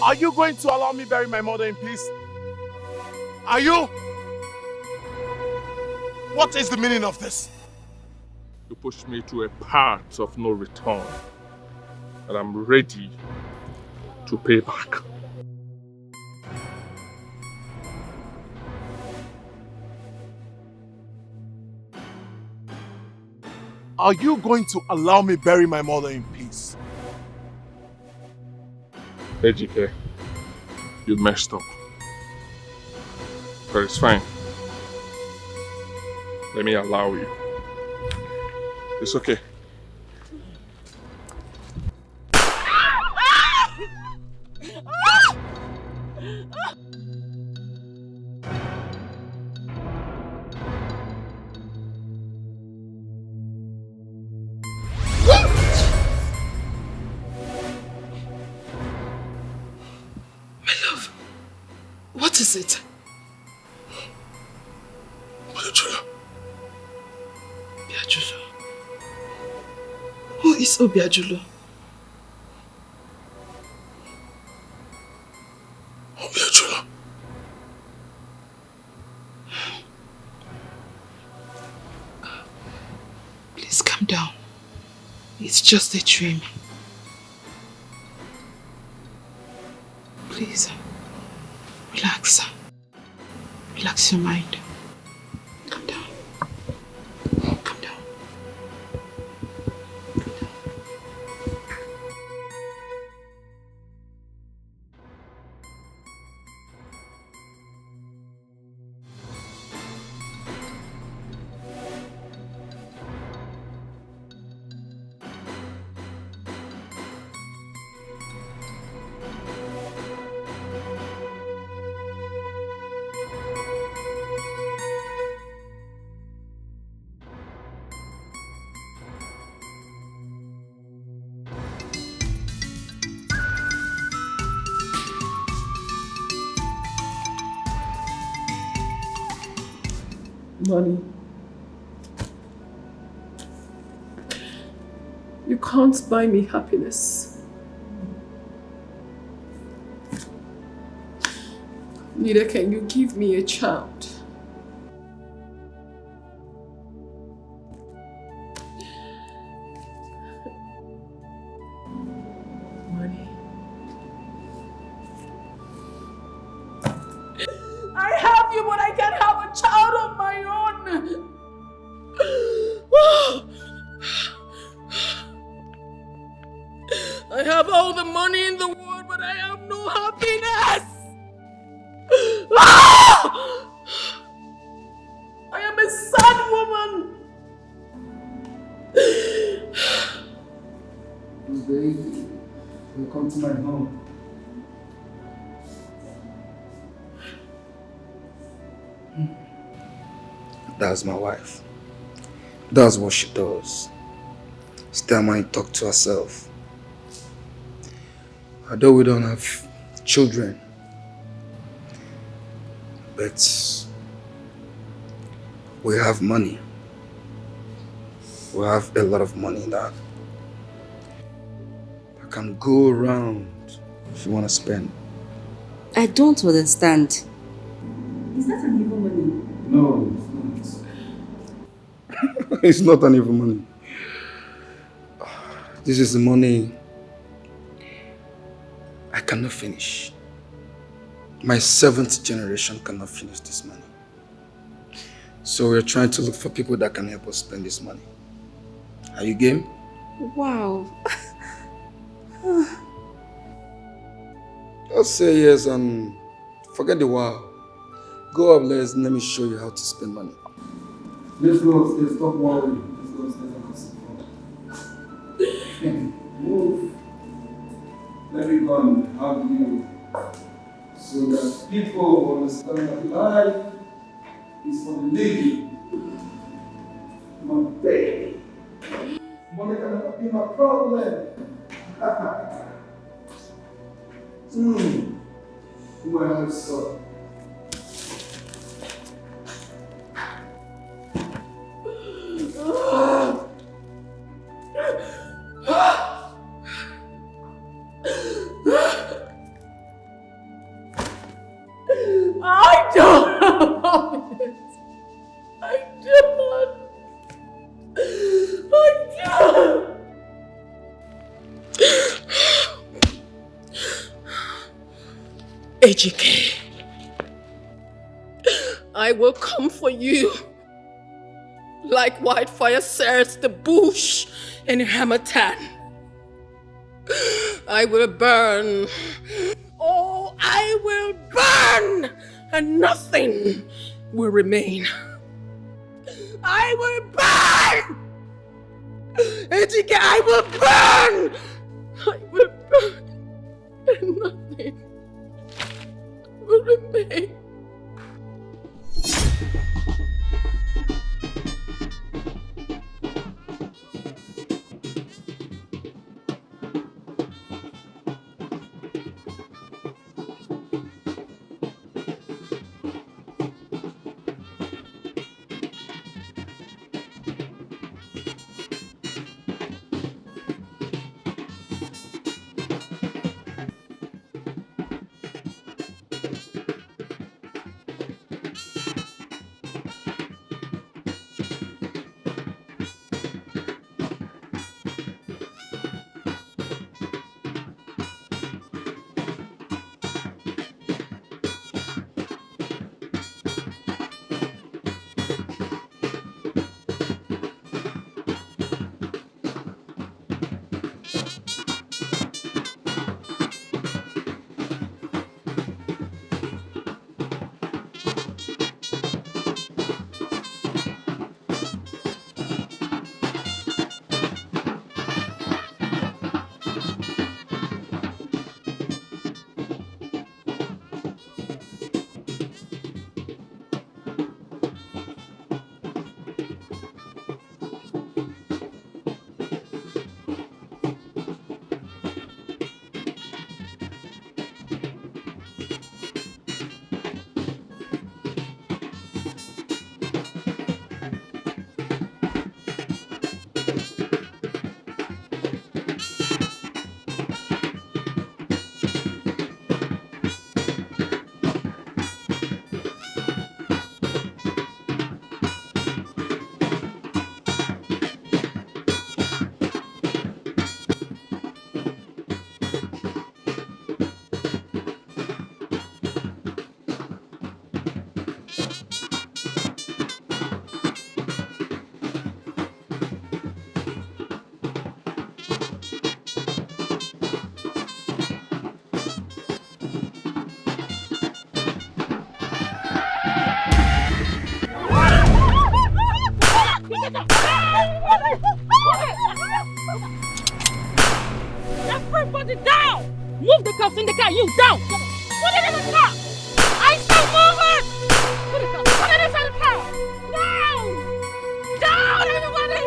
Are you going to allow me bury my mother in peace? Are you? What is the meaning of this? You pushed me to a path of no return, and I'm ready to pay back. Are you going to allow me bury my mother in peace? Ejike, you messed up. But it's fine. Let me allow you. It's okay. What is it? Obiajulo. Obiajulo. Who is Obiajulo? Obiajulo. Please calm down. It's just a dream. Please. Relax. Relax your mind. Calm down. Calm down. Money. You can't buy me happiness. Neither can you give me a child. Money. I have you, but I can't have a child of my own. I have all the money in the world, but I have no happiness. I am a sad woman. Baby, welcome to my home. That's my wife. That's what she does. Stay and talk to herself. Although we don't have children, but we have money. We have a lot of money that I can go around if you want to spend. I don't understand. Is that an evil money? No, it's not. It's not an evil money. This is the money I cannot finish. My 7th generation cannot finish this money. So we're trying to look for people that can help us spend this money. Are you game? Wow. Just say yes and forget the wow. Go upstairs and let me show you how to spend money. Let's go upstairs, stop worrying. Let's go upstairs and have some fun. Move. Let me go and hug you so that people understand that life is for the living. My baby. Money cannot be my problem. My heart is so. Ejike, I will come for you like wildfire sears the bush in Hamilton. I will burn. Oh, I will burn, and nothing will remain. I will burn! Ejike, I will burn! I will burn, and nothing will remain. Everybody down! Move the cuffs in the car, you down! Put it in the car! I say move it! Put it inside the car! Down! Down, everybody!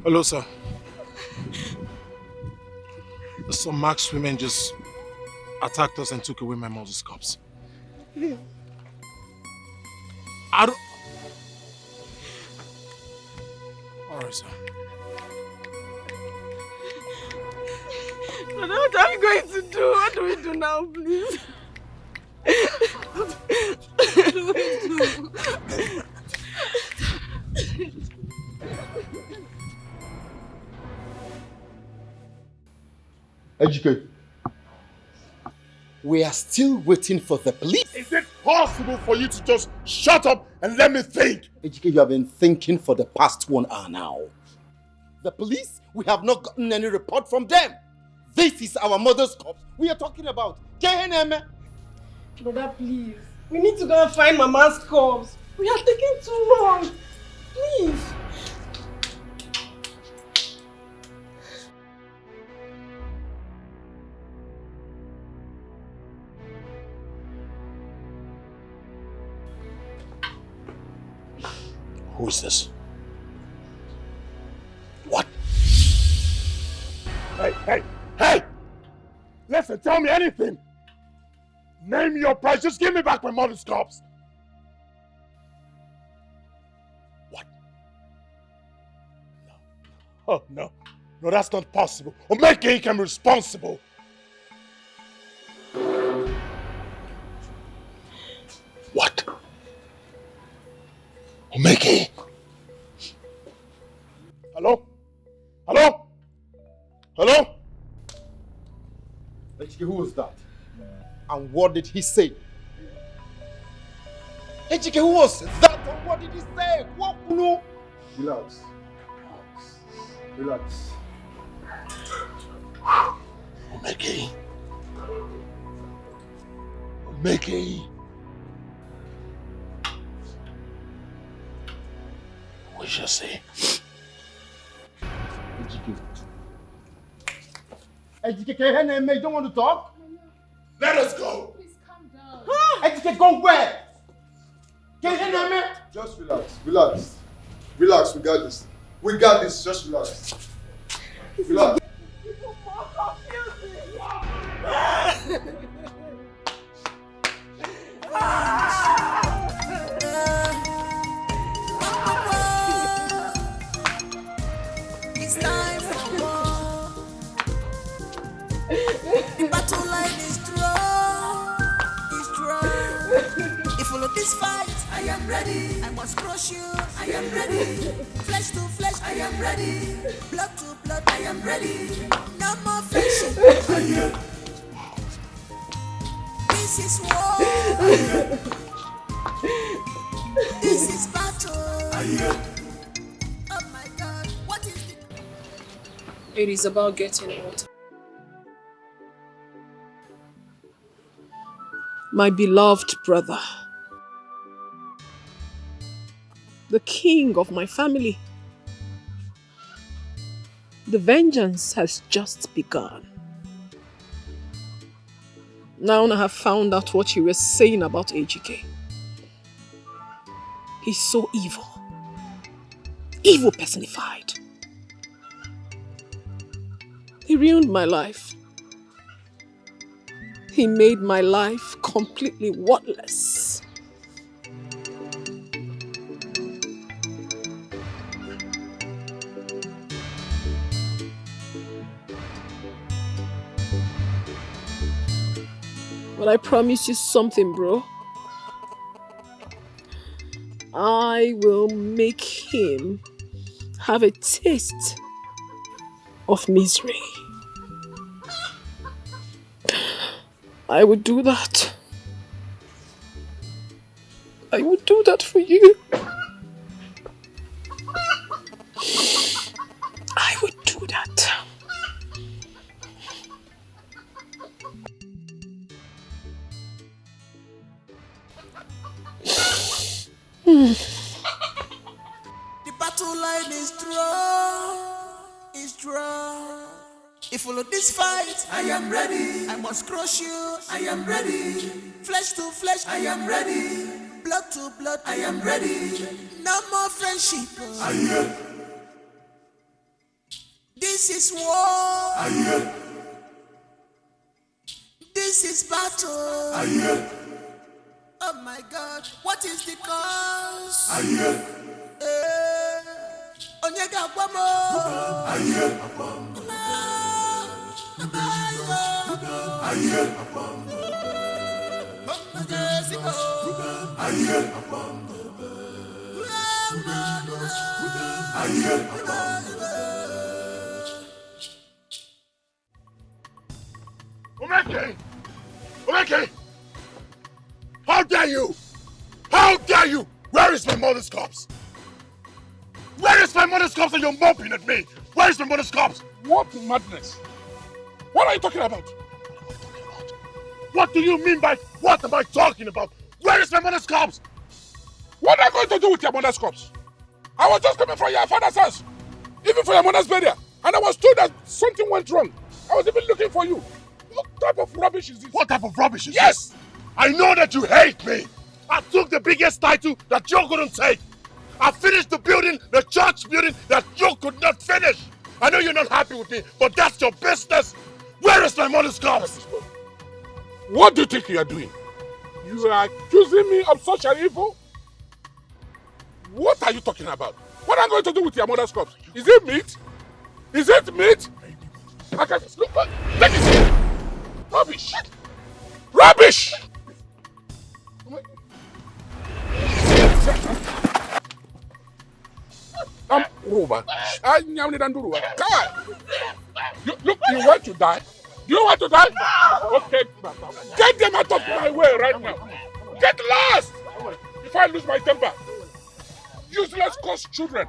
Hello, sir. Some masked women just attacked us and took away my mother's cups. I don't... Alright, sir. What are we going to do? What do we do now, please? Educate. We are still waiting for the police. Is it possible for you to just shut up and let me think? Educate, you have been thinking for the past 1 hour now. The police, we have not gotten any report from them. This is our mother's corpse we are talking about. KNM. Brother, please. We need to go and find Mama's corpse. We are taking too long. Please. Who is this? What? Hey! Listen, tell me anything. Name your price. Just give me back my mother's corpse. What? No. Oh, no. No, that's not possible. Omeke can be responsible. What? Omeke? Hello? Hello? Hello? Ejike, who was that? And what did he say? Ejike, who was that and what did he say? What? No. Relax. Relax. Omeke. Omeke. We shall see. Ejike. Ejike, KNM, you don't want to talk? Let us go. Please calm down. Ejike, go where? KNM? Just relax. Relax. Relax, we got this. We got this. Just relax. Relax. It's time for war. The battle line is drawn. It's drawn. If follow this fight, I am ready. I must crush you. I am ready. Flesh to flesh, I am ready. Blood to blood, I am ready. No more friendship. This is war. This is battle. Oh my God, what is it? It is about getting water. My beloved brother, the king of my family, the vengeance has just begun. Now I have found out what you were saying about AGK. He's so evil. Evil personified. He ruined my life. He made my life completely worthless. But I promise you something, bro. I will make him have a taste of misery. I would do that. I would do that for you. I would do that. The battle line is drawn. It's drawn. If follow this fight, I am ready. I must crush you. I am ready. Flesh to flesh, I am ready. Blood to blood, I am ready. No more friendship. This is war. This is battle. Oh my God, what is the cause? Onyega Guamo. Omeke! Omeke! How dare you? How dare you? Where is my mother's corpse? Where is my mother's corpse and you're moping at me? Where is my mother's corpse? What madness? What are you talking about? What do you mean by what am I talking about? Where is my mother's corpse? What are you going to do with your mother's corpse? I was just coming from your father's house, even for your mother's burial, and I was told that something went wrong. I was even looking for you. What type of rubbish is this? What type of rubbish is yes! this? I know that you hate me. I took the biggest title that you couldn't take. I finished the building, the church building that you could not finish. I know you're not happy with me, but that's your business. Where is my mother's corpse? What do you think you are doing? You are accusing me of such an evil? What are you talking about? What am I going to do with your mother's corpse? Is it meat? Is it meat? I can just look. Take it here. Rubbish! Rubbish! Look, you want to die? You want to die? Okay, get them out of my way right now. Get lost! If I lose my temper. Useless cursed children.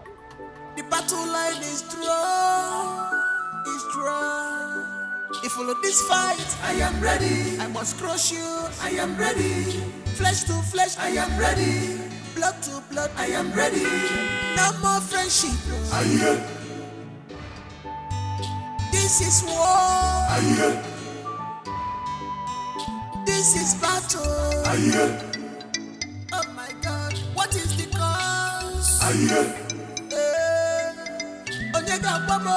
The battle line is strong. If follow this fight, I am ready. I must crush you, I am ready. Flesh to flesh, I am ready. Blood to blood, I am ready. No more friendship. This is war. This is battle. Oh my God, what is the cause? Onyega Bomo.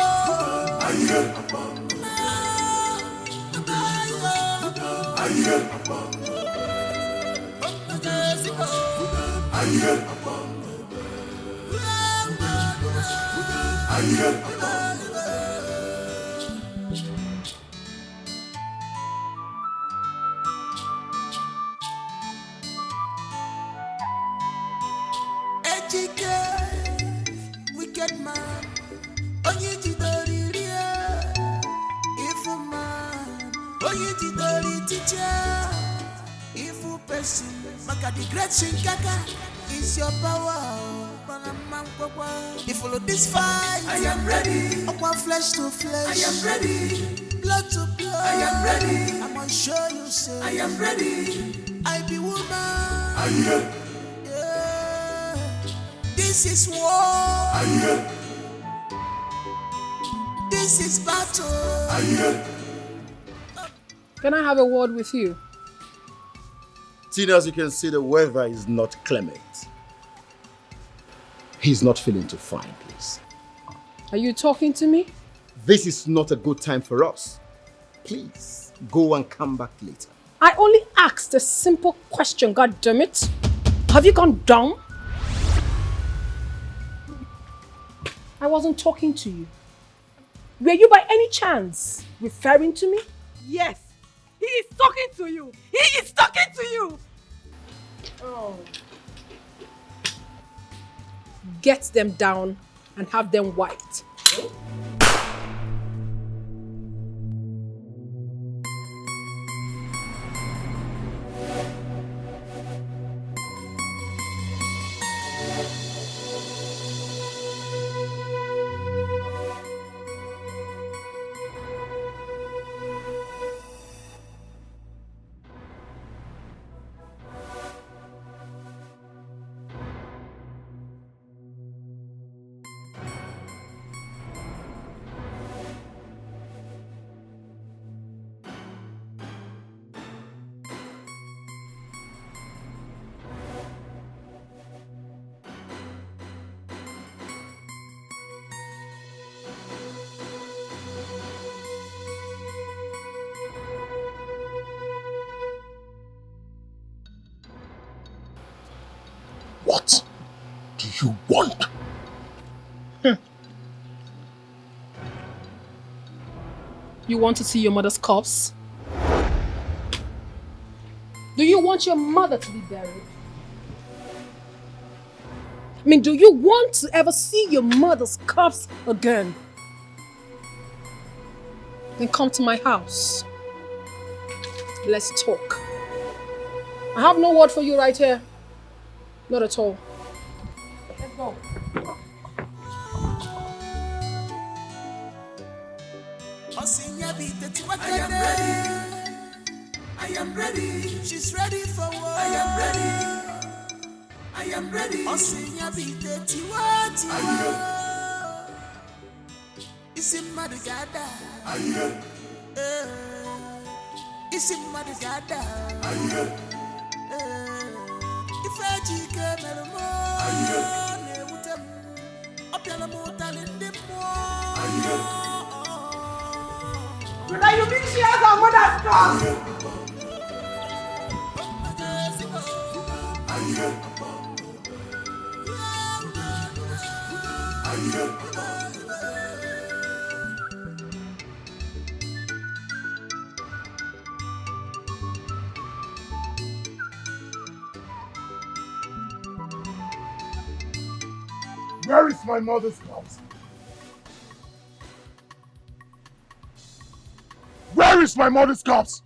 Etiko, wicked man. Onyejidori rie, ifu man. Onyejidori teacher, ifu person. Maka the great Shinkaka is your power. If follow this fight, I am ready. Upon flesh to flesh, I am ready. Blood to blood, I am ready. I'm gonna show you, say, I am ready. I be woman. Yeah. This is war. This is battle. Can I have a word with you? Tina, as you can see, the weather is not clement. He's not feeling too fine, please. Are you talking to me? This is not a good time for us. Please, go and come back later. I only asked a simple question, God damn it. Have you gone dumb? I wasn't talking to you. Were you by any chance referring to me? Yes, he is talking to you. He is talking to you. Oh. Get them down and have them wiped. What do you want? You want to see your mother's corpse? Do you want your mother to be buried? I mean, do you want to ever see your mother's corpse again? Then come to my house. let's talk. I have no word for you right here. Not at all. Let's go. I am ready. She's ready for war. I am ready. I am ready. Osinya bite tiwati. Isi madugada. Isi madugada. Ifeji kemelmo. Ne utem. Opiala motalindimo. Now you think she has her mother's cross? Where is my mother's corpse? Where is my mother's corpse?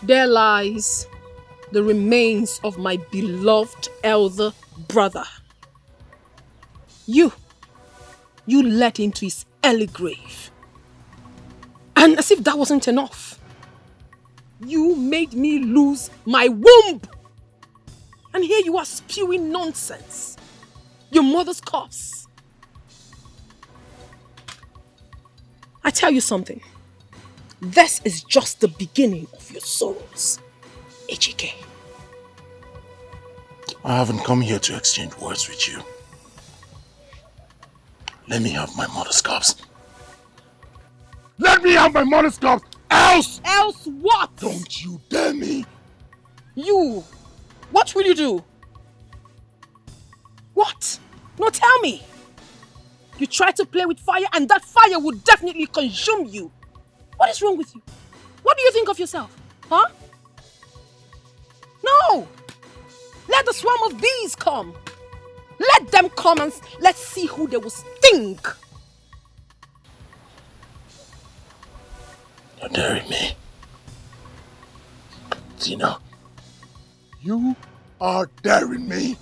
There lies the remains of my beloved elder brother. You led him to his early grave. And as if that wasn't enough, you made me lose my womb. And here you are spewing nonsense. Your mother's corpse. I tell you something. This is just the beginning of your sorrows, Etiko. I haven't come here to exchange words with you. Let me have my mother's corpse. Let me have my mother's corpse, else! Else what? Don't you dare me! You! What will you do? What? No, tell me! You try to play with fire and that fire would definitely consume you. What is wrong with you? What do you think of yourself? Huh? No! Let the swarm of bees come. Let them come and let's see who they will sting. You're daring me. Tina, you are daring me.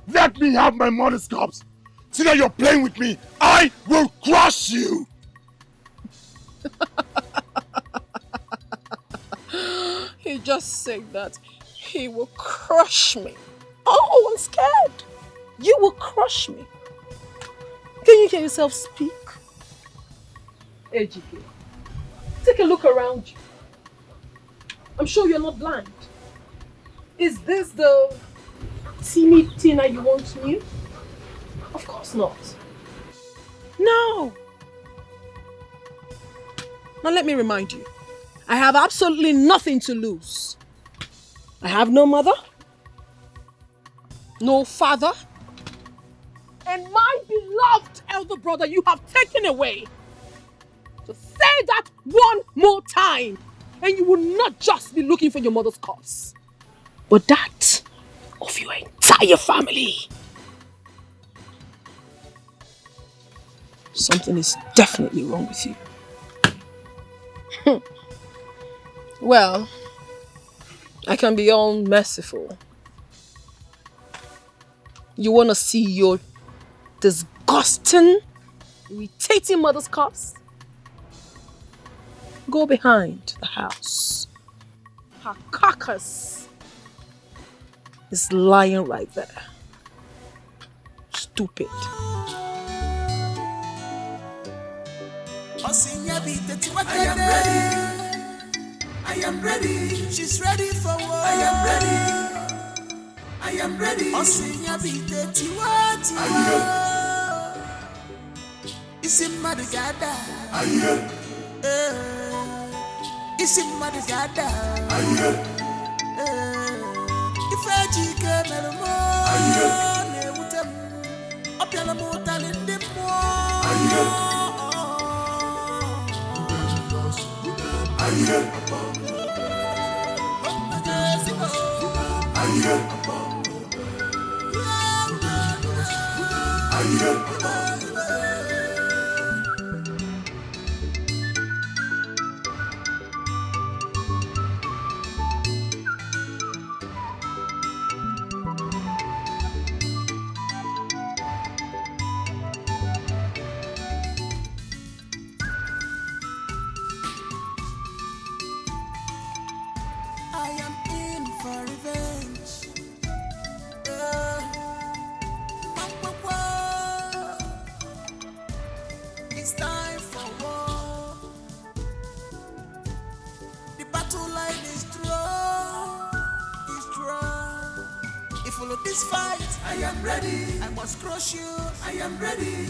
Let me have my mother's corpse. Tina, you're playing with me. I will crush you. He just said that he will crush me. Oh, I'm scared. You will crush me. Can you hear yourself speak? Etiko, take a look around you. I'm sure you're not blind. Is this the teeny Tina you once knew? Of course not. No. Now let me remind you, I have absolutely nothing to lose. I have no mother, no father, and my beloved elder brother you have taken away. So say that one more time, and you will not just be looking for your mother's corpse, but that of your entire family. Something is definitely wrong with you. Well, I can be all merciful. You want to see your disgusting, irritating mother's corpse? Go behind the house. Her carcass is lying right there. Stupid. I am ready. I am ready. She's ready for war. I am ready. I am ready. Osinya bite tiwati. Isi madugada. Isi madugada. Ifeji kemelmo. Ne utem. Opiala motalindimo. I am ready. I must crush you, I am ready.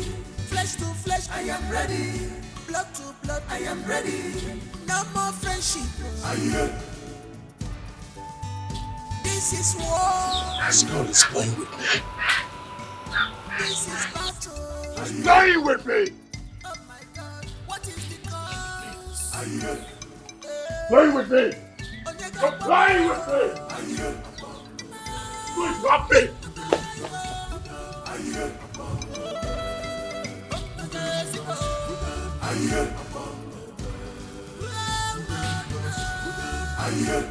Flesh to flesh, I am ready. Blood to blood, I am ready. No more friendship. Are you ready? This is war. This girl is playing with me. This is battle. She's playing with me. Oh my God, what is the cause? Are you ready? Playing with me. You're playing with me. Are you ready? Please stop me. Are you ready? Are you ready? Are you ready?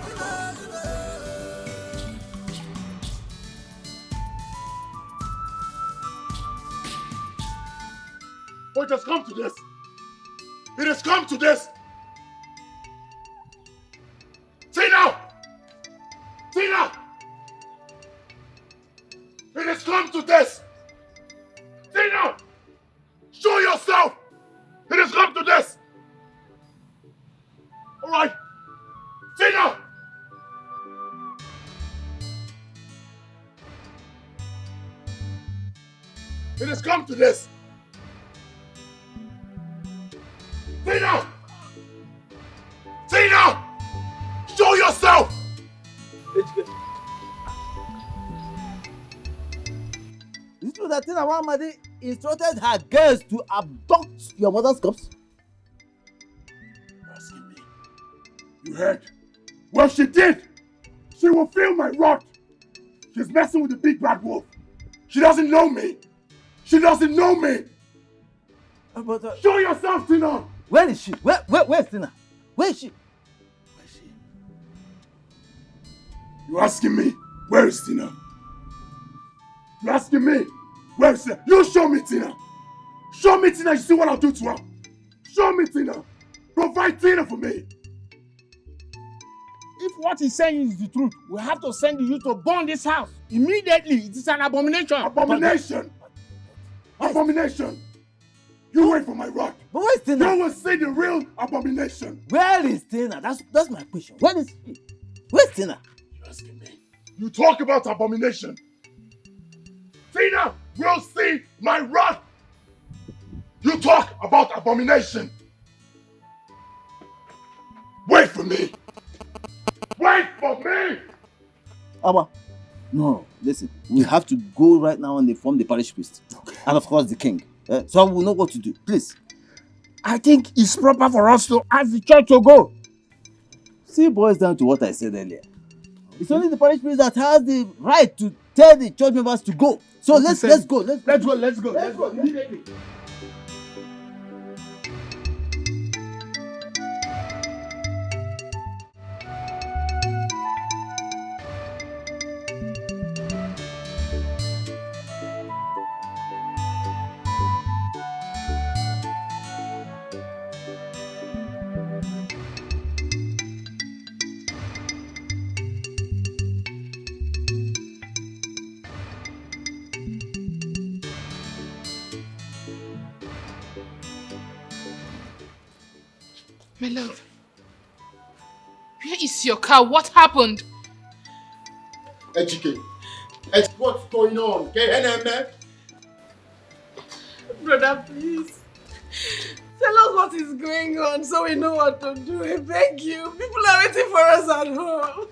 Oh, it has come to this. It has come to this. Tina! Tina! It has come to this. Tina! Show yourself. It has come to this. All right. Tina! It has come to this. Tina! Tina! Show yourself! Is it true that Tina Wamadi instructed her girls to abduct your mother's corpse? You're asking me. You heard? Well, she did. She will feel my wrath. She's messing with the big bad wolf. She doesn't know me. She doesn't know me. But, show yourself, Tina. Where is she? Where's Tina? Where is she? Where is she? You're asking me, where is Tina? You're asking me, where is Tina? You show me Tina. Show me Tina, you see what I'll do to her. Show me Tina. Provide Tina for me. If what he's saying is the truth, we have to send you to burn this house immediately. It is an abomination. Abomination. Abomination. You wait for my wrath. But where's Tina? You will see the real abomination. Where is Tina? That's my question. Where is she? Where's Tina? You're asking me. You talk about abomination. Tina will see my wrath. You talk about abomination. Wait for me. Wait for me. Abba, no, listen. We have to go right now and inform the parish priest. Okay. And of course the king. So we'll know what to do. Please. I think it's proper for us to ask the church to go. See, it boils down to what I said earlier. It's only the parish priest that has the right to tell the church members to go. So let's go. Let's go immediately. My love, where is your car? What happened? Etiko, what's going on? Brother, please. Tell us what is going on so we know what to do. I beg you. People are waiting for us at home.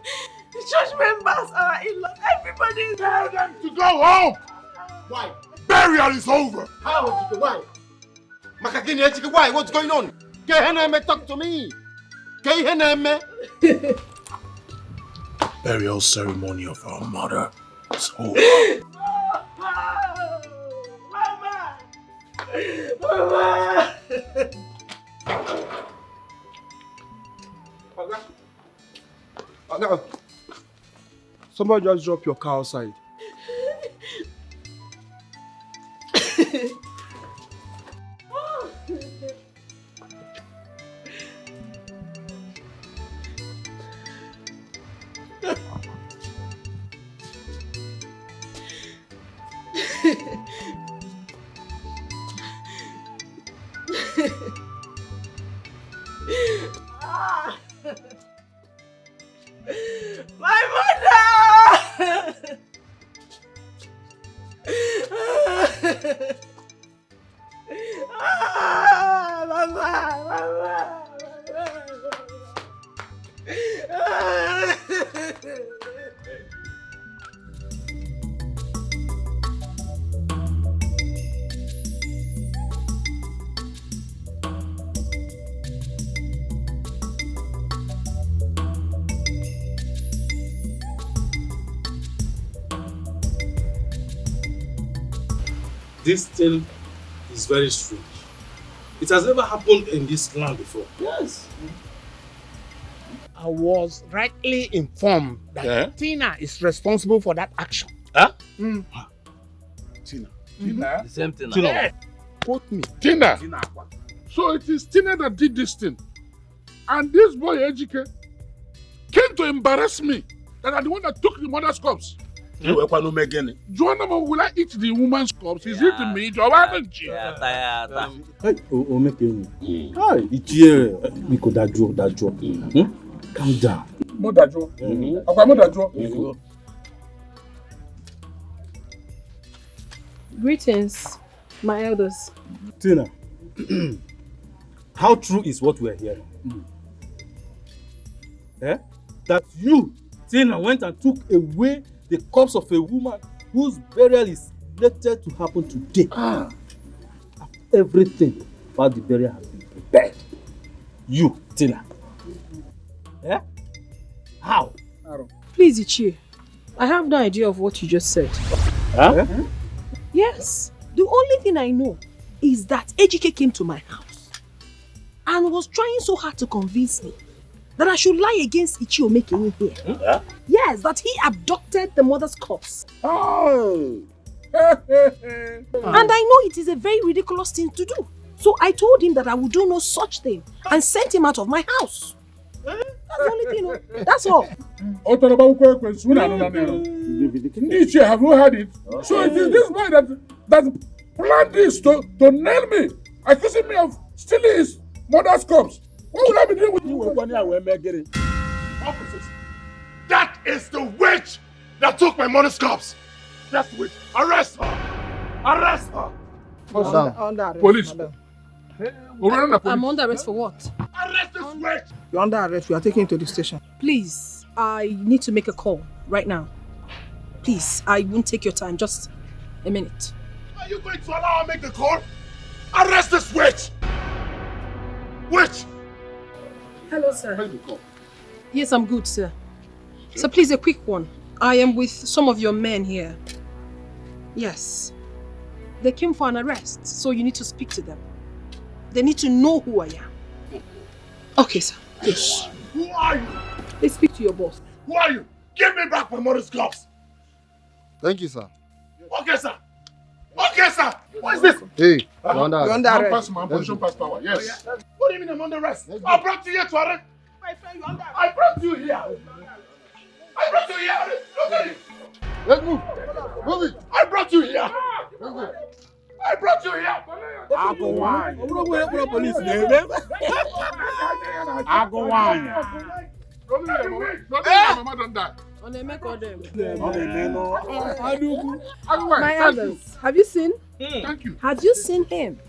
The church members are in-laws. Everybody is Tell them to go home. Why? Burial is over. How, Etiko? Why? Makakini, Etiko, why? What's going on? Talk to me. Burial ceremony of our mother is over. Mama! Mama! No. Somebody just drop your car outside. My mother! This thing is very strange. It has never happened in this land before. Yes. I was rightly informed that Tina is responsible for that action. Huh? Tina. Tina? The same thing. Tina. Quote me. Tina. So it is Tina that did this thing. And this boy, Ejike, came to embarrass me that I'm the one that took the mother's corpse. Joanna, will I eat the woman's corpse? Is it me? Joanna? Calm down. Greetings, my elders. Tina, how true is what we are hearing? That you, Tina, went and took away the corpse of a woman whose burial is slated to happen today. Everything about the burial has been prepared. You, Tina. How? Please, Ichie, I have no idea of what you just said. Yes, the only thing I know is that Ejike came to my house and was trying so hard to convince me that I should lie against Ichie Omekeni here. Yes, that he abducted the mother's corpse. Oh! And I know it is a very ridiculous thing to do. So I told him that I would do no such thing and sent him out of my house. That's the only thing, that's all. Have you heard it? So it is this boy that planned this to nail me, accusing me of stealing his mother's corpse. What would I be doing with you? Officers, that is the witch that took my mother's corpse. That's the witch. Arrest her. Arrest her. Under arrest, Police. madam. I'm under arrest for what? Arrest this witch. You're under arrest. We are taking you to the station. Please, I need to make a call right now. Please, I won't take your time. Just a minute. Are you going to allow her to make the call? Arrest this witch. Witch. Hello, sir. Yes, I'm good, sir. So please, a quick one. I am with some of your men here. Yes. They came for an arrest, so you need to speak to them. They need to know who I am. Okay, sir. Yes. Who are you? Please speak to your boss. Who are you? Give me back my mother's corpse. Thank you, sir. Okay, sir. Okay, sir. What is this? Hey, you're under arrest. My position pass power. Yes. What do you mean I'm under arrest? I brought you here to arrest. My friend, you're under arrest. I brought you here. I brought you here. Look at it. Let's move. Move it. I brought you here. I brought you here. I go wine. Police, name. I go wine. Mama don't die. My elders, have you seen? Thank you. Have you seen him?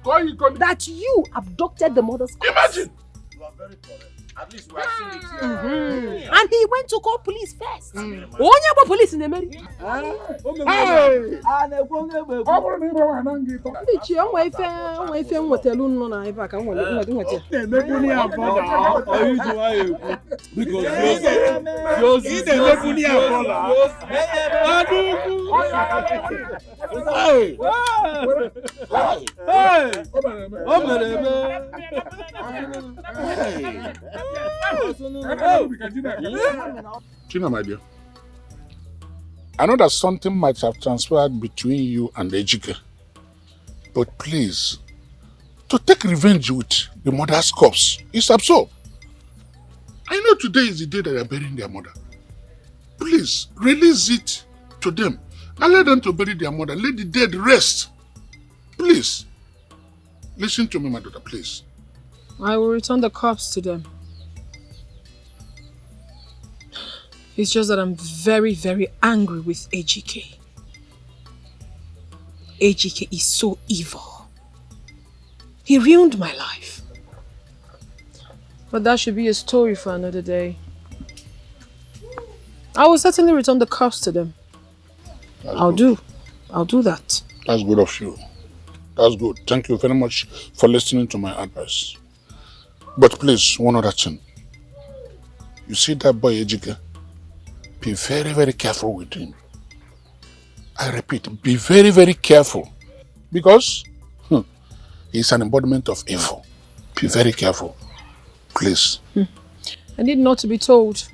That you abducted the mother's corpse. Imagine. You are very correct. At least we have seen it here. And he went to call police first. Onye police in America. Ichi, onwe ife nwetelu nno na ebe ka nwete. Tina, my dear, I know that something might have transpired between you and Ejike, but please, to take revenge with the mother's corpse is absurd. I know today is the day that they are burying their mother. Please, release it to them and let them to bury their mother. Let the dead rest. Please, listen to me, my daughter, please. I will return the corpse to them. It's just that I'm very, very angry with AGK. Ejike is so evil. He ruined my life. But that should be a story for another day. I will certainly return the cups to them. I'll do that. That's good of you. That's good. Thank you very much for listening to my advice. But please, one other thing. You see that boy Ejike? Be very, very careful with him. I repeat, be very, very careful. Because he's an embodiment of evil. Be very careful. Please. I need not to be told.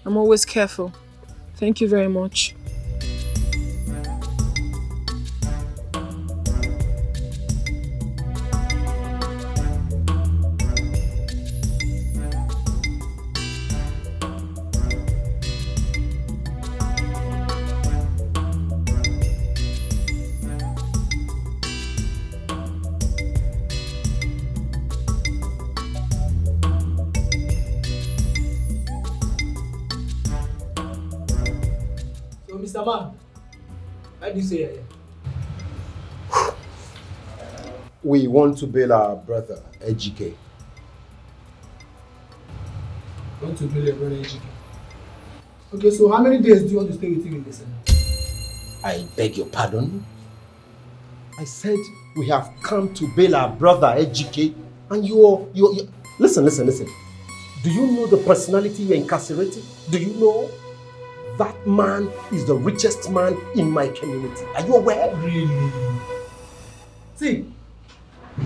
I'm always careful. Thank you very much. Mr. Man, how do you say it? We want to bail our brother, Ejike. Want to bail your brother, Ejike? Okay, so how many days do you want to stay with him in the cell? I beg your pardon? I said we have come to bail our brother, Ejike, and you're... Listen. Do you know the personality you're incarcerating? Do you know? That man is the richest man in my community. Are you aware? Really? See,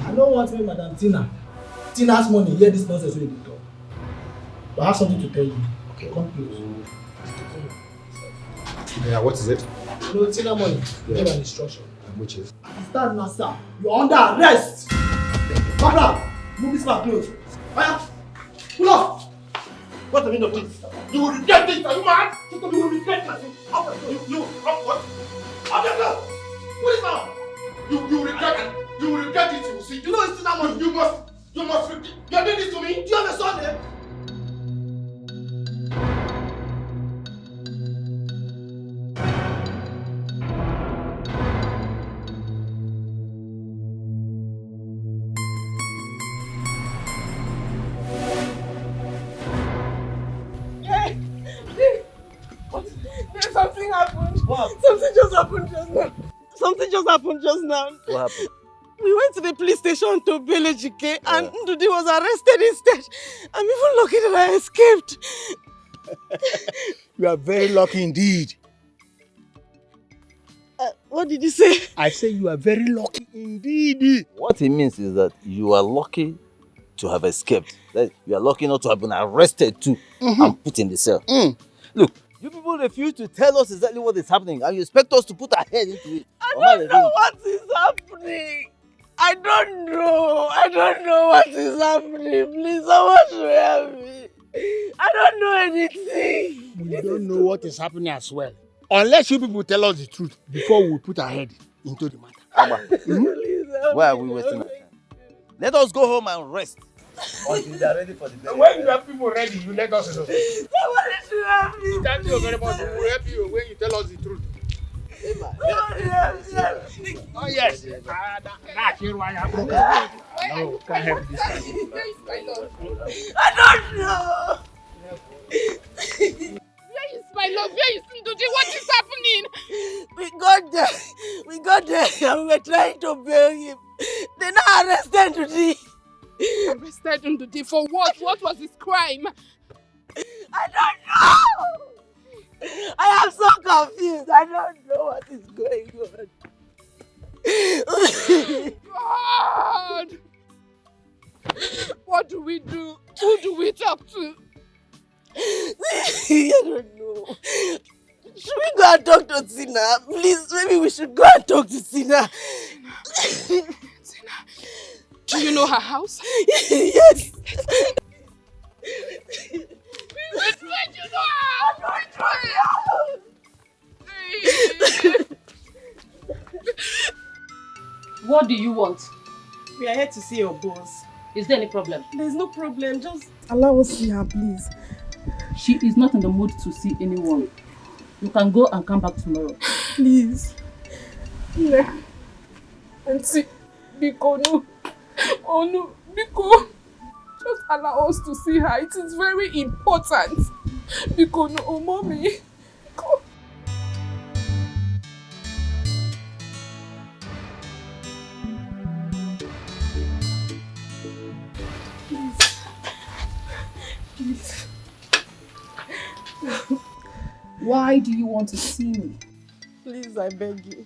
I don't want to make Madam Tina's money hear this nonsense when they talk. But I have something to tell you. Okay. Come close. Yeah, what is it? You know, Tina money, give an instruction. Which is? Stand now, sir. You're under arrest. Babla, move this man close. Fire. Pull up. What's the meaning of this? You will regret this, are you mad? You will regret this. What? Abduction! What is now? You will regret it. You will regret it, you will see. You know it's Tina money. You must regret. You are doing this to me? Do you have a son there? Something happened. What? Something just happened just now. Something just happened just now. What happened? We went to the police station to bail Ejike and Ndudi was arrested instead. I'm even lucky that I escaped. You are very lucky indeed. What did you say? I say you are very lucky indeed. What he means is that you are lucky to have escaped. That you are lucky not to have been arrested too and put in the cell. Look, you people refuse to tell us exactly what is happening and you expect us to put our head into it. I don't know what is happening. I don't know what is happening. Please, someone should help me. I don't know anything. We don't know what is happening as well. Unless you people tell us the truth before we put our head into the matter. Please help Why are me. we wasting our time? Let us go home and rest. Until they are ready for the burial. When you have people ready, you let us know. Somebody should help me. Thank you very much. We will help you when you tell us the truth. Oh yes. That's here why I broke up. No, can't help this. I don't know. Where is my love? Where is Ndudi? What is happening? We got there and we were trying to bail him. They now arrested Ndudi. Arrested Ndudi for what? What was his crime? I don't know. I am so confused. I don't know what is going on. God! What do we do? Who do we talk to? I don't know. Should we go and talk to Tina? Please, maybe we should go and talk to Tina. Tina. Do you know her house? Yes. Where do you know her? What do you want? We are here to see your boss. Is there any problem? There's no problem, just allow us to see her, please. She is not in the mood to see anyone. You can go and come back tomorrow. Please. Yeah. Auntie, Biko, no. Oh no, Biko. Just allow us to see her. It is very important. Biko, no, oh mommy. Biko. Please. Why do you want to see me? Please, I beg you.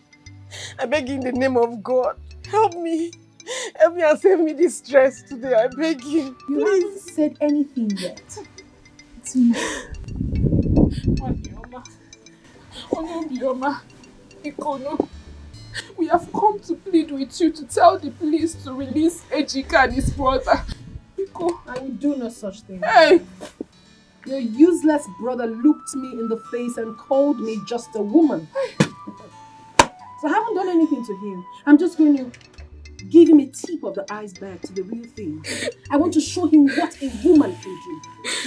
I beg you in the name of God. Help me. Help me and save me this stress today. I beg you. You haven't said anything yet. It's me. Bioma. Oh no, Bioma. Ikono. We have come to plead with you to tell the police to release Ejika and his brother. Iko. I will do no such thing. Hey! Your useless brother looked me in the face and called me just a woman. So I haven't done anything to him. I'm just going to give him a tip of the iceberg to the real thing. I want to show him what a woman can do.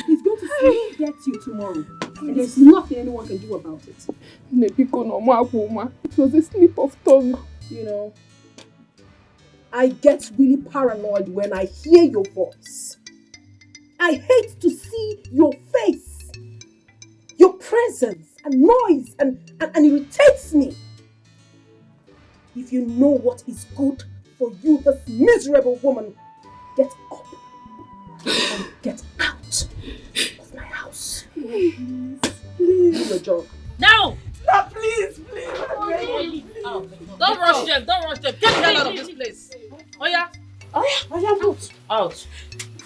He's going to see get you tomorrow. And there's nothing anyone can do about it. It was a slip of tongue. You know, I get really paranoid when I hear your voice. I hate to see your face, your presence and noise and irritates me. If you know what is good for you, this miserable woman, get up and get out of my house. Please, please. Do your job. Now! No, please, please. Don't rush them, don't rush them. Get the hell out of this place. Oh yeah? Out. Out.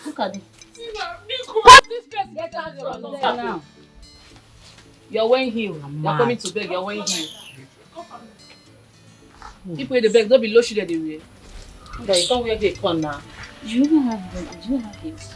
Look at it. Put this place. Get out of there now. You're wearing heel. You're coming to beg, you're wearing heel. People in the bag, don't be low shit anyway. Okay, don't wear the con now. You don't have them. You don't have this.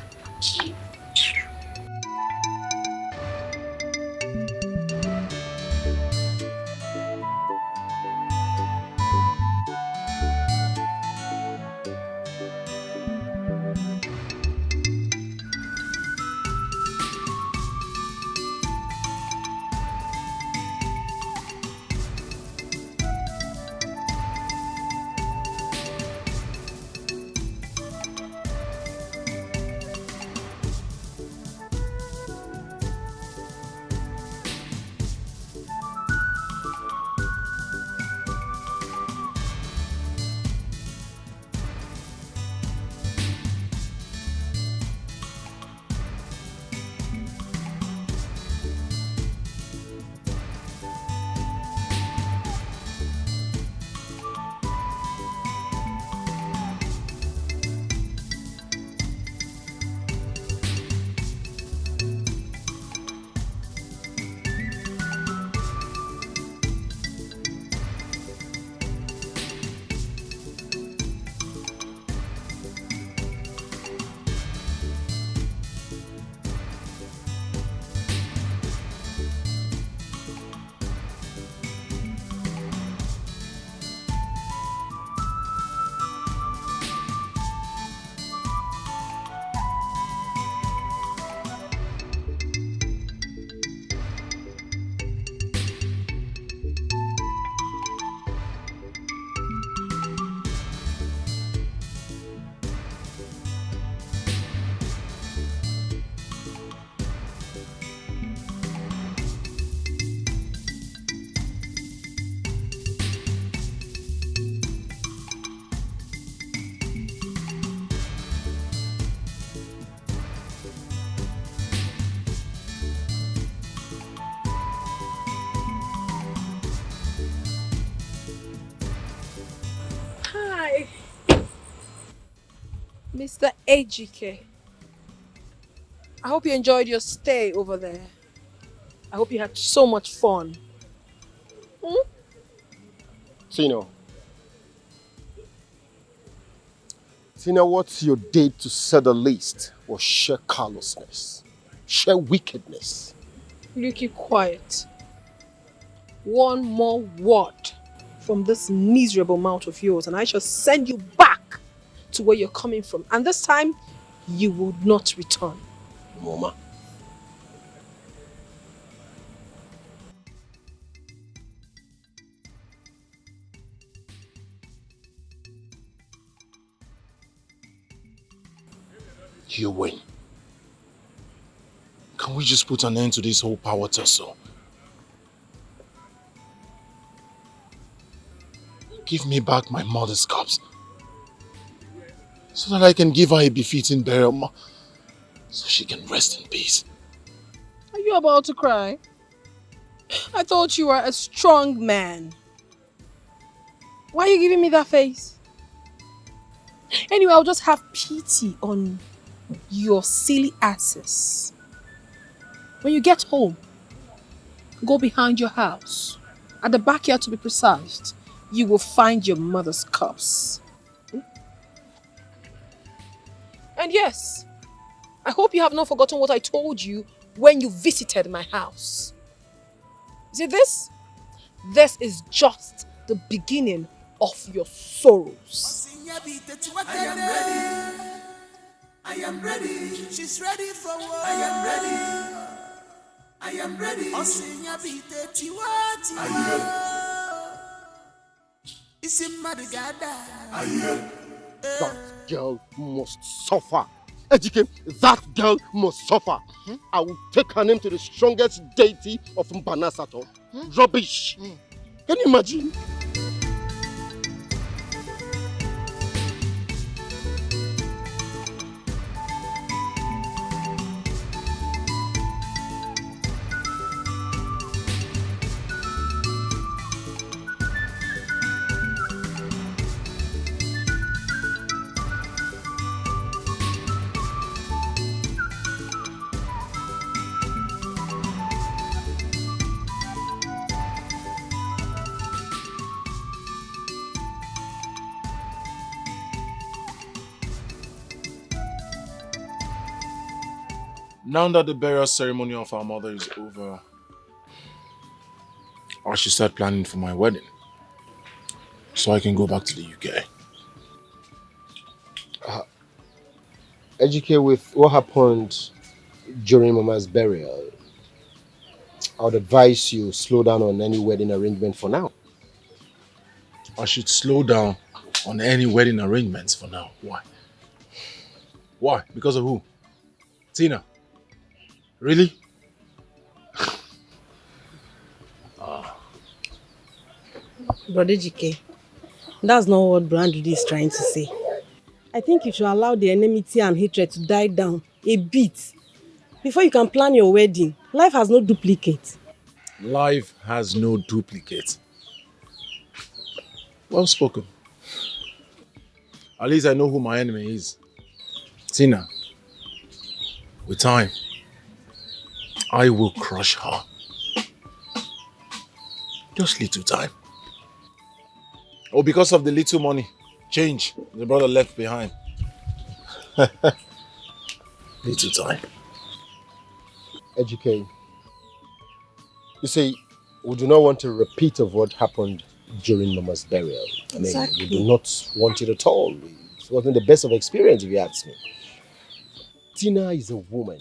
Mr. Ejike, I hope you enjoyed your stay over there. I hope you had so much fun. Tina, what you did, to say the least, was sheer callousness, sheer wickedness. You keep quiet. One more word from this miserable mouth of yours and I shall send you back to where you're coming from. And this time, you will not return. Mama. You win. Can we just put an end to this whole power tussle? Give me back my mother's cups, so that I can give her a befitting burial, so she can rest in peace. Are you about to cry? I thought you were a strong man. Why are you giving me that face? Anyway, I'll just have pity on your silly asses. When you get home, go behind your house. At the backyard, to be precise, you will find your mother's cups. And yes, I hope you have not forgotten what I told you when you visited my house. See this? This is just the beginning of your sorrows. I am ready. I am ready. She's ready for war. I am ready. I am ready. That girl must suffer. Etiko, that girl must suffer. I will take her name to the strongest deity of Mbanasato. Rubbish. Can you imagine? Now that the burial ceremony of our mother is over, I should start planning for my wedding, so I can go back to the UK. Educate with what happened during Mama's burial. I would advise you slow down on any wedding arrangement for now. I should slow down on any wedding arrangements for now. Why? Why? Because of who? Tina? Really? Brother GK, that's not what Brandon is trying to say. I think you should allow the enmity and hatred to die down a bit before you can plan your wedding. Life has no duplicate. Life has no duplicate. Well spoken. At least I know who my enemy is. Tina. With time, I will crush her. Just little time. Oh, because of the little money, change the brother left behind. Little time. Educate. You see, we do not want a repeat of what happened during Mama's burial. Exactly. We do not want it at all. It wasn't the best of experience, if you ask me. Tina is a woman.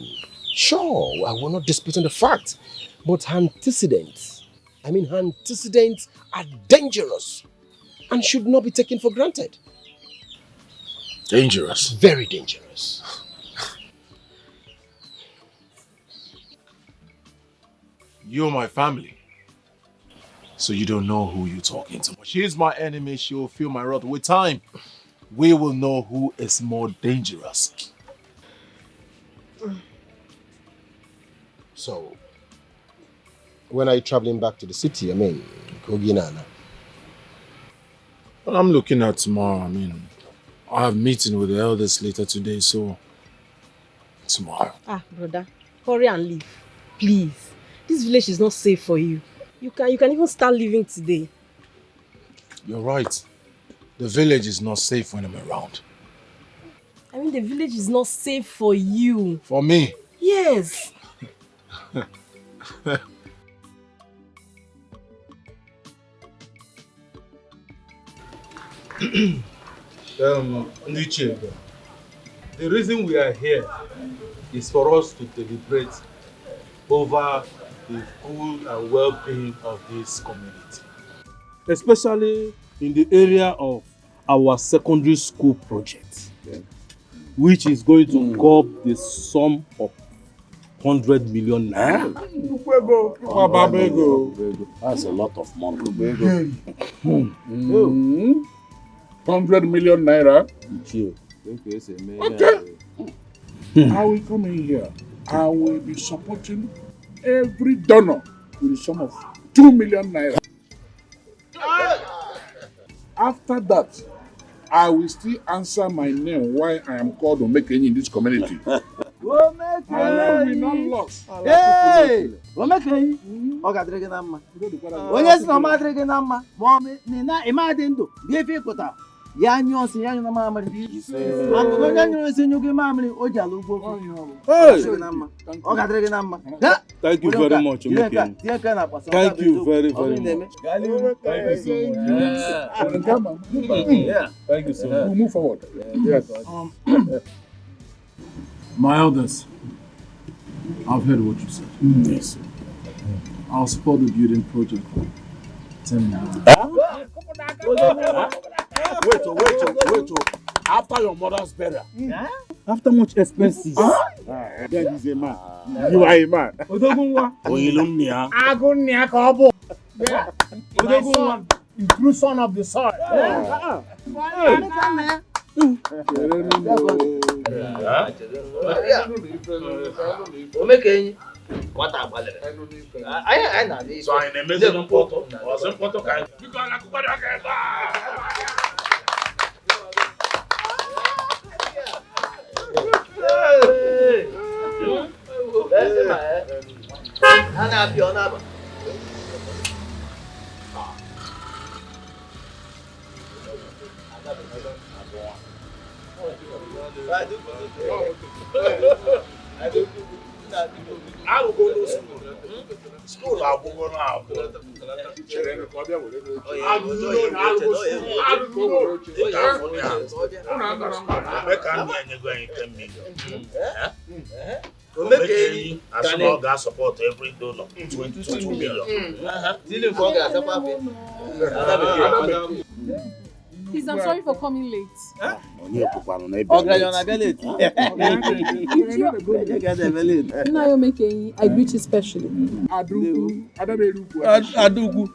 Sure, I will not dispute on the fact, but her antecedents are dangerous and should not be taken for granted. Dangerous? Very dangerous. You're my family, so you don't know who you're talking to. She's my enemy, she will feel my wrath. With time, we will know who is more dangerous. So, when are you traveling back to the city? Koginana? Well, I'm looking at tomorrow. I have a meeting with the elders later today, so tomorrow. Brother, hurry and leave, please. This village is not safe for you. You can even start living today. You're right. The village is not safe when I'm around. The village is not safe for you. For me? Yes. The reason we are here is for us to deliberate over the good and well-being of this community, especially in the area of our secondary school project. which is going to curb the sum of 100 million naira. That's a lot of money. 100 million naira. Okay. I will come in here. I will be supporting every donor with a sum of 2 million naira. After that, I will still answer my name why I am called Omekenyi in this community. I will not lose. Hey! Omekenyi. Oga drege na mma. Onye si na ma drege na mma. Mo me na ima de ndo. Bi fi kota. Ya nyo si ya nyo na ma amari. Am go nya nyo si nyo ge ma amari o ja lo gbo. Hey! Oga drege na mma. Thank you very much, Omekenyi. Thank you very much. Thank you so much. We'll move forward. Yes. My elders, I've heard what you said. Yes. I'll support the building project. 10 million. Wait. After your mother's burial. After much expenses. Then he's a man. You are a man. True son of the soil. Omekenyi. What about it? I know this. So in a message photo, or some photo kind. Because I could I will go to school. School, I will go now. As long as support every donor, 22 million. Please, I'm sorry for coming late. Nayomekenyi, I greet you specially. Adugu.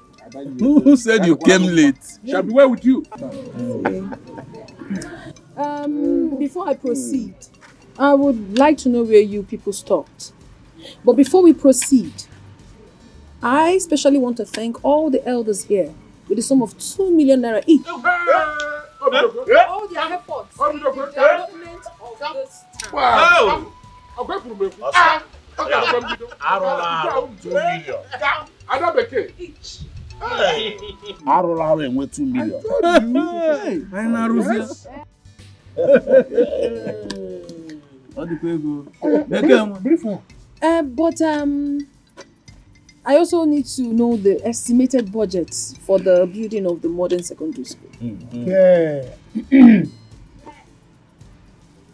Who said you came late? Shall be well with you. Before I proceed, I would like to know where you people stopped. But before we proceed, I especially want to thank all the elders here with the sum of 2 million naira each. All their efforts in the development of this town. Wow! 2 million. Each. Arola with 2 million. But I also need to know the estimated budget for the building of the modern secondary school. Okay.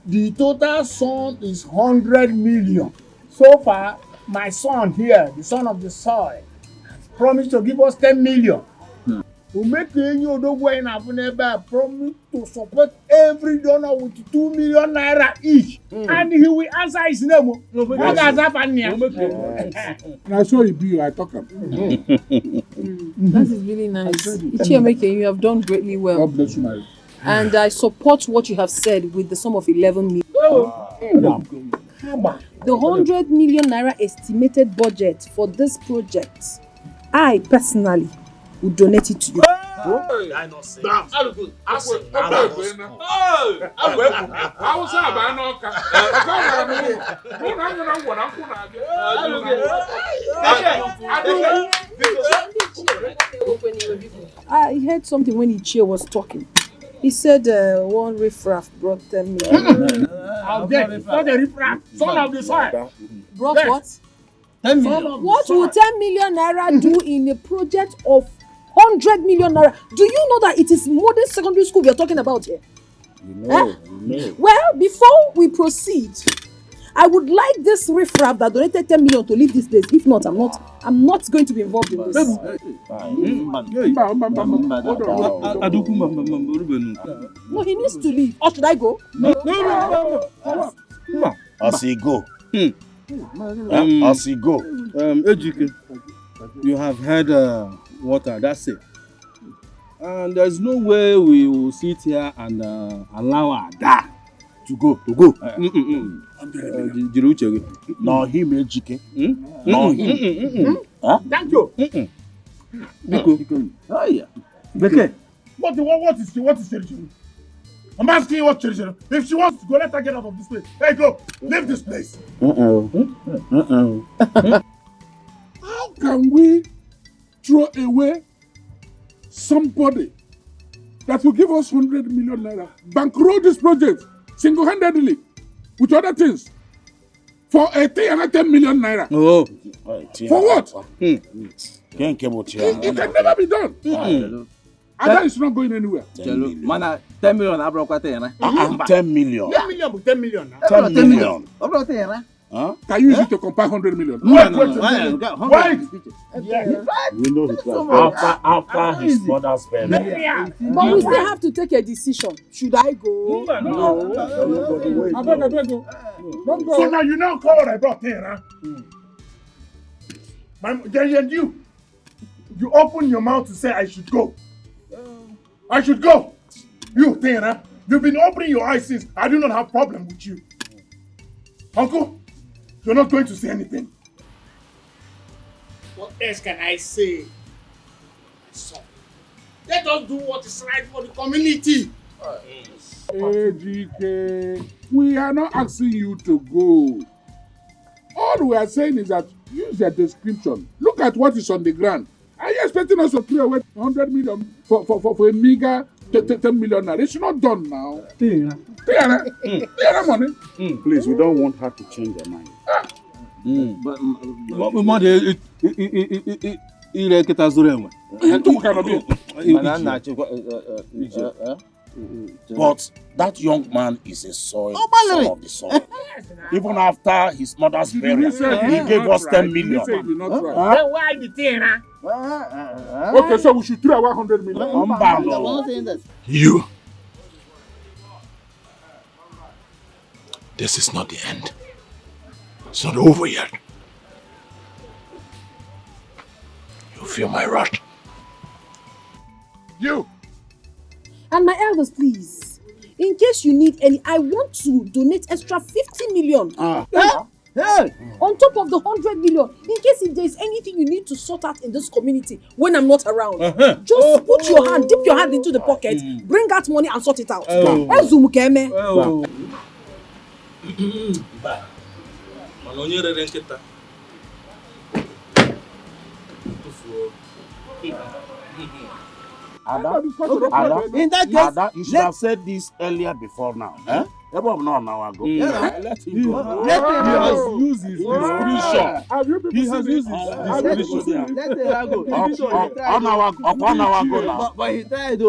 The total sum is 100 million. So far, my son here, the son of the soil, promised to give us 10 million. Omekenyi Odogwu in Abuneba promised to support every donor with 2 million naira each. And he will answer his name. What has happened here? I saw you be, I talk him. That is really nice. Omekenyi, you have done greatly well. God bless you, my. And I support what you have said with the sum of 11 million. The 100 million naira estimated budget for this project, I personally would donate it to you. I not say. I heard something when Ichie was talking. He said one riffraff brought 10 million. Not the riffraff, son of the soil. Brought what? 10 million. What will 10 million naira do in a project of 100 million naira? Do you know that it is modern secondary school we are talking about here? You know. Well, before we proceed, I would like this riffraff that donated 10 million to leave this place. If not, I'm not going to be involved in this. No, he needs to leave. Or should I go? As he go. As he go. Ejike, you have heard what that's it. And there's no way we will sit here and allow our dad to go. No, him Ejike. No, him. Thank you. Oh yeah. Beke. What is Cherishiro? I'm asking you what Cherishiro. If she wants to go, let her get out of this place. Hey, go. Leave this place. How can we throw away somebody that will give us 100 million naira, bankroll this project single-handedly with other things for a thing and 10 million naira? Oh. For what? It can never be done. And that is not going anywhere. 10 million. 10 million. 10 million. 10 million. 10 million. 10 million. Huh? Can you use it to compare 100 million? Wait. We know it after his mother's burial. But we still have to take a decision. Should I go? No. I beg go. Don't go. So now you know what I brought here, huh? Then you open your mouth to say I should go. I should go. You, Tena, you've been opening your eyes since. I do not have problem with you. Uncle, you're not going to say anything. What else can I say? So, let us do what is right for the community. Ejike, we are not asking you to go. All we are saying is that use your description. Look at what is on the ground. Are you expecting us to throw away 100 million for a meager 10 million naira? It's not done now. Money. Please, we don't want her to change her mind. But But that young man is a son of the soil. Even after his mother's burial, he gave us 10 million. Then why the thing, huh? Okay, so we should throw away 100 million. You. This is not the end. It's not over yet. You feel my wrath. You. And my elders, please. In case you need any, I want to donate extra 50 million. On top of the 100 million, in case if there is anything you need to sort out in this community when I'm not around, just put your hand, dip your hand into the pocket, bring out money and sort it out. Ada, in that case, Ada, you should have said this earlier before now. Eh? Let him go. Let him go. He has used his discretion. He has used his discretion. Let him go. On our go now. But he tried to.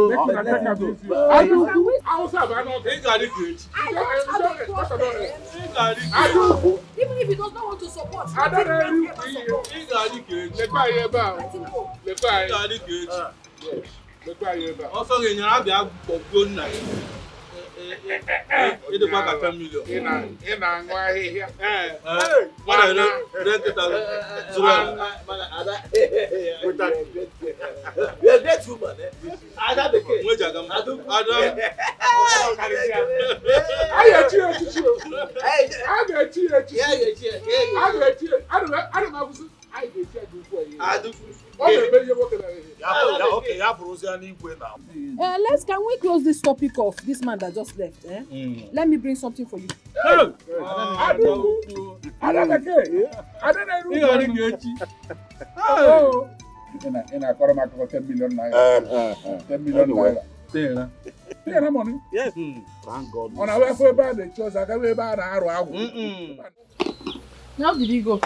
Even if he does not want to support, Also, in your abia gbogbo nna ede kwa ka 10 million Ina ngwa here. Mana rent it Ada. We are great woman. Ada beke. Moja gam. Ada. Can we close this topic off? This man that just left. Let me bring something for you. In a corner, 10 million naira. 10 million naira. Money? Yes. Thank God. On our way for bad, the church, I can be bad. How did he go?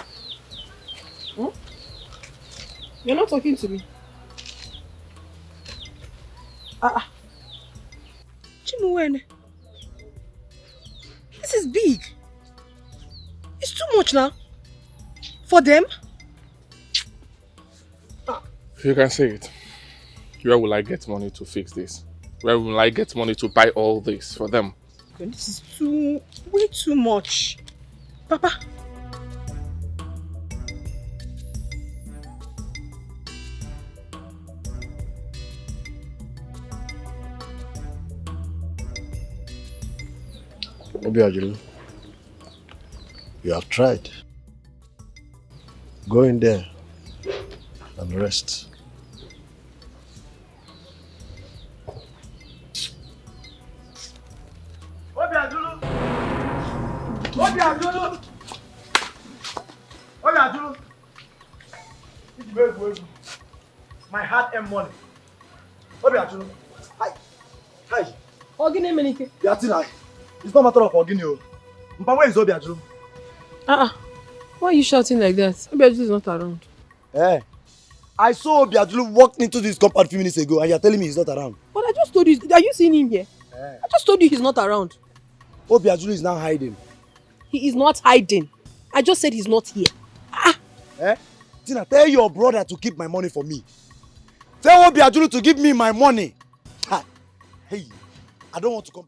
You're not talking to me. Chimuwene, this is big. too much now. For them? You can say it. Where will I get money to fix this? Where will I get money to buy all this for them? This is way too much. Papa. Obiajulu, you have tried. Go in there and rest. Obiajulu! Obiajulu! Obiajulu! It's very good. My hard-earned money. Obiajulu! Hi! Hi! Ogine Menike. Yatina! It's not a matter of Ogine. Mpa, where is Obiajulu? Why are you shouting like that? Obiajulu is not around. Eh? I saw Obiajulu walk into this compound a few minutes ago and you're telling me he's not around. But I just told you, are you seeing him here? I just told you he's not around. Obiajulu is now hiding. He is not hiding. I just said he's not here. Eh? Tina, tell your brother to keep my money for me. Tell Obiajulu to give me my money. Ha. Hey, I don't want to come back.